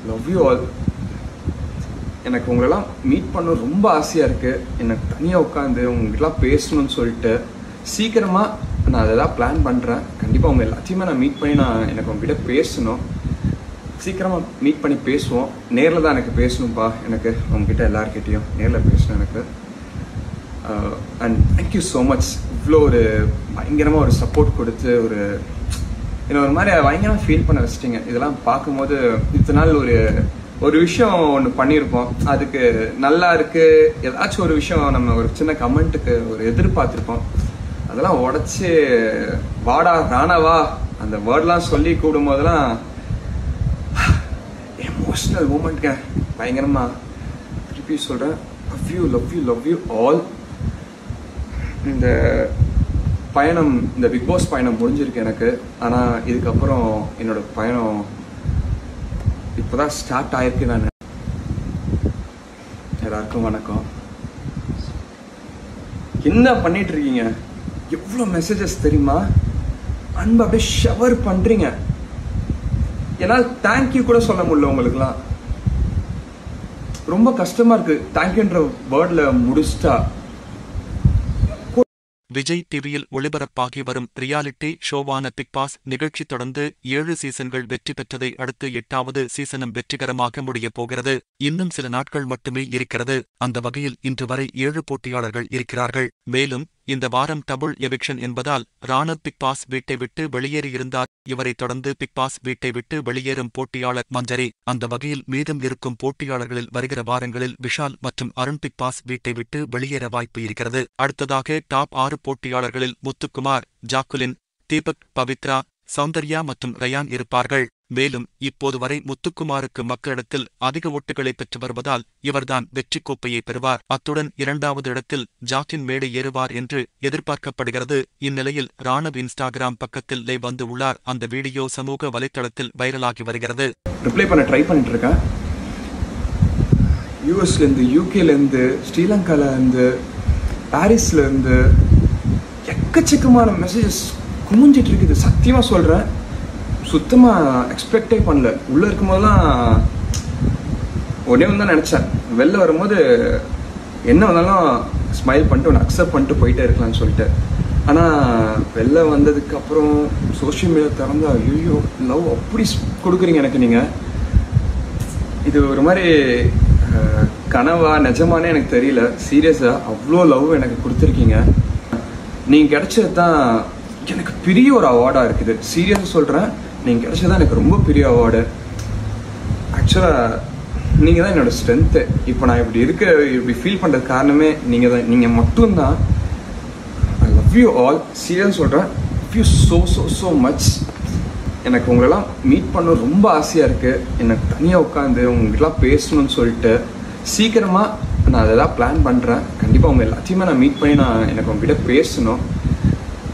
Love you all. எனக்கு உங்களெல்லாம் meet பண்ண ரொம்ப ஆசையாக இருக்குது. எனக்கு தனியாக உட்காந்து உங்ககிட்டலாம் பேசணும்னு சொல்லிட்டு சீக்கிரமாக நான் அதெல்லாம் பிளான் பண்ணுறேன். கண்டிப்பாக உங்கள் எல்லாத்தையுமே நான் மீட் பண்ணி எனக்கு உங்ககிட்ட பேசணும். சீக்கிரமாக மீட் பண்ணி பேசுவோம். நேரில் தான் எனக்கு பேசணும்ப்பா. எனக்கு உங்ககிட்ட எல்லாருக்கிட்டையும் நேரில் பேசணும் எனக்கு. And thank you so much. இவ்வளோ ஒரு பயங்கரமாக ஒரு சப்போர்ட் கொடுத்து ஒரு மாதிரி பயங்கரமாக ஃபீல் பண்ண வச்சிட்டிங்க. இதெல்லாம் பார்க்கும்போது இத்தனை நாள் ஒரு விஷயம் ஒன்று பண்ணியிருப்போம், அதுக்கு நல்லா இருக்கு, ஏதாச்சும் ஒரு விஷயம் நம்ம ஒரு சின்ன கமெண்ட்டுக்கு ஒரு எதிர்பார்த்துருப்போம். அதெல்லாம் உடச்சி வாடா ராணவா அந்த வேர்ட்லாம் சொல்லி கூடும் போதெல்லாம் எமோஷ்னல் மூமெண்ட்ங்க. பயங்கரமாக திருப்பி சொல்கிறேன், love you love you love you all. இந்த பயணம், இந்த பிக் பாஸ் பயணம் முடிஞ்சிருக்கு எனக்கு. ஆனால் இதுக்கப்புறம் என்னோட பயணம் இப்போதான் ஸ்டார்ட் ஆயிருக்கு. நான் எல்லாருக்கும் வணக்கம். என்ன பண்ணிட்டு இருக்கீங்க? எவ்வளோ மெசேஜஸ் தெரியுமா? அன்பு அப்படியே ஷவர் பண்றீங்க. என்னால் தேங்க்யூ கூட சொல்ல முடியல உங்களுக்குலாம். ரொம்ப கஷ்டமா இருக்கு தேங்க்யூன்ற வேர்ட்ல முடிச்சிட்டா. விஜய் டிவியில் ஒளிபரப்பாகி வரும் ரியாலிட்டி ஷோவான பிக் பாஸ் நிகழ்ச்சி தொடர்ந்து 7 சீசன்கள் வெற்றி பெற்றதை அடுத்து 8வது சீசனும் வெற்றிகரமாக முடியப் போகிறது. இன்னும் சில நாட்கள் மட்டுமே இருக்கிறது. அந்த வகையில் இன்று வரை 7 போட்டியாளர்கள் இருக்கிறார்கள். மேலும் இந்த வாரம் டபுள் எவிக்ஷன் என்பதால் ராணவ் பிக் பாஸ் வீட்டை விட்டு வெளியேறியிருந்தார். இவரை தொடர்ந்து பிக் பாஸ் வீட்டை விட்டு வெளியேறும் போட்டியாளர் மஞ்சரி. அந்த வகையில் மீதம் இருக்கும் போட்டியாளர்களில் வருகிற வாரங்களில் விஷால் மற்றும் அருண் பிக் பாஸ் வீட்டை விட்டு வெளியேற வாய்ப்பு இருக்கிறது. அடுத்ததாக டாப் 6 போட்டியாளர்களில் முத்துக்குமார், ஜாக்குலின், தீபக், பவித்ரா, சௌந்தர்யா மற்றும் ரயான் இருப்பார்கள். மேலும் இப்போது வரை முத்துக்குமாருக்கு மக்களிடத்தில் அதிக ஓட்டுகளை பெற்று வருவதால் இவர்தான் வெற்றி கோப்பையை பெறுவார். அத்துடன் 2வது இடத்தில் ஜாக்கின் மேடை ஏறுவார் என்று எதிர்பார்க்கப்படுகிறது. இந்நிலையில் ராணவ் இன்ஸ்டாகிராம் பக்கத்தில் லைவ் வந்து உள்ளார். அந்த வீடியோ சமூக வலைத்தளத்தில் வைரலாகி வருகிறது. ரிப்ளை பண்ண ட்ரை பண்ணிட்டு இருக்கேன். யூஎஸ்லேருந்து, யூகேலேருந்து, ஸ்ரீலங்காலேருந்து, பாரிஸ்லேருந்து எக்கச்சக்கமான மெசேஜஸ் குமிஞ்சிட்டு இருக்குது. சத்தியமாக சொல்கிறேன், சுத்தமாக எக்ஸ்பெக்டே பண்ணல. உள்ளே இருக்கும் போதெல்லாம் ஒன்றே தான் நினச்சேன், வெளில வரும்போது என்ன வந்தாலும் ஸ்மைல் பண்ணிட்டு ஒன்று அக்செப்ட் பண்ணிட்டு போயிட்டே இருக்கலாம்னு சொல்லிட்டு. ஆனால் வெளில வந்ததுக்கப்புறம் சோஷியல் மீடியா திறந்தா ஐயோ லவ் அப்படி கொடுக்குறீங்க எனக்கு. நீங்கள் இது ஒரு மாதிரி கனவா நிஜமானே எனக்கு தெரியல. சீரியஸாக அவ்வளோ லவ் எனக்கு கொடுத்துருக்கீங்க. நீங்கள் கிடைச்சது தான் எனக்கு பெரிய ஒரு அவார்டாக இருக்குது. சீரியஸாக சொல்கிறேன், நீங்கள் கிடைச்சதான் எனக்கு ரொம்ப பெரிய அவார்டு. ஆக்சுவலாக நீங்கள் தான் என்னோடய ஸ்ட்ரென்த்து. இப்போ நான் இப்படி ஃபீல் பண்ணுறது காரணமே நீங்கள் தான். நீங்கள் மட்டும்தான். I love you all. சீரியஸாக சொல்கிறேன், love you so so so much. எனக்கு உங்களெல்லாம் மீட் பண்ண ரொம்ப ஆசையாக இருக்குது. எனக்கு தனியாக உட்காந்து உங்ககிட்டலாம் பேசணும்னு சொல்லிட்டு சீக்கிரமாக நான் அதெல்லாம் பிளான் பண்ணுறேன். கண்டிப்பாக உங்கள் எல்லாத்தையுமே நான் மீட் பண்ணி எனக்கு உங்ககிட்ட பேசணும்.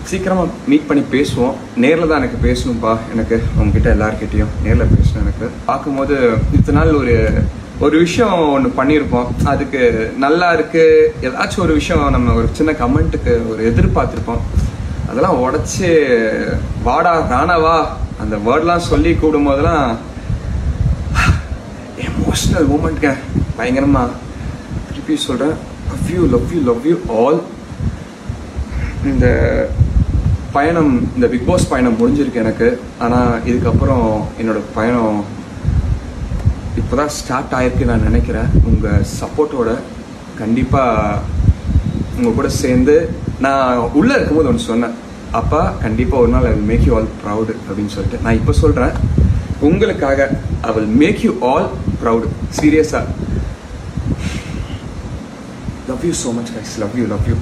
சீக்கிரமாக மீட் பண்ணி பேசுவோம். நேரில் தான் எனக்கு பேசணும்ப்பா. எனக்கு உங்ககிட்ட எல்லாருக்கிட்டையும் நேரில் பேசணும். எனக்கு பார்க்கும்போது இத்தனை நாள் ஒரு விஷயம் ஒன்று பண்ணியிருப்போம், அதுக்கு நல்லா இருக்கு, ஏதாச்சும் ஒரு விஷயம் நம்ம ஒரு சின்ன கமெண்ட்டுக்கு ஒரு எதிர்பார்த்துருப்போம். அதெல்லாம் உடச்சி வாடா ராணவா அந்த வேர்ட்லாம் சொல்லி கூடும் போதெல்லாம் எமோஷ்னல் மூமெண்ட்ங்க. பயங்கரமாக திருப்பி சொல்கிறேன், love you love you love you all. இந்த பயணம், இந்த பிக் பாஸ் பயணம் முடிஞ்சிருக்கு எனக்கு. ஆனால் இதுக்கப்புறம் என்னோட பயணம் இப்போதான் ஸ்டார்ட் ஆயிருக்கு நான் நினைக்கிறேன். உங்கள் சப்போர்ட்டோட கண்டிப்பாக உங்கள் கூட சேர்ந்து நான் உள்ளே இருக்கும்போது ஒன்று சொன்னேன், அப்பா கண்டிப்பாக ஒரு நாள் I will make you all proud அப்படின்னு சொல்லிட்டு. நான் இப்போ சொல்கிறேன், உங்களுக்காக I will make you all proud. சீரியஸாக love you so much guys. Love you love you.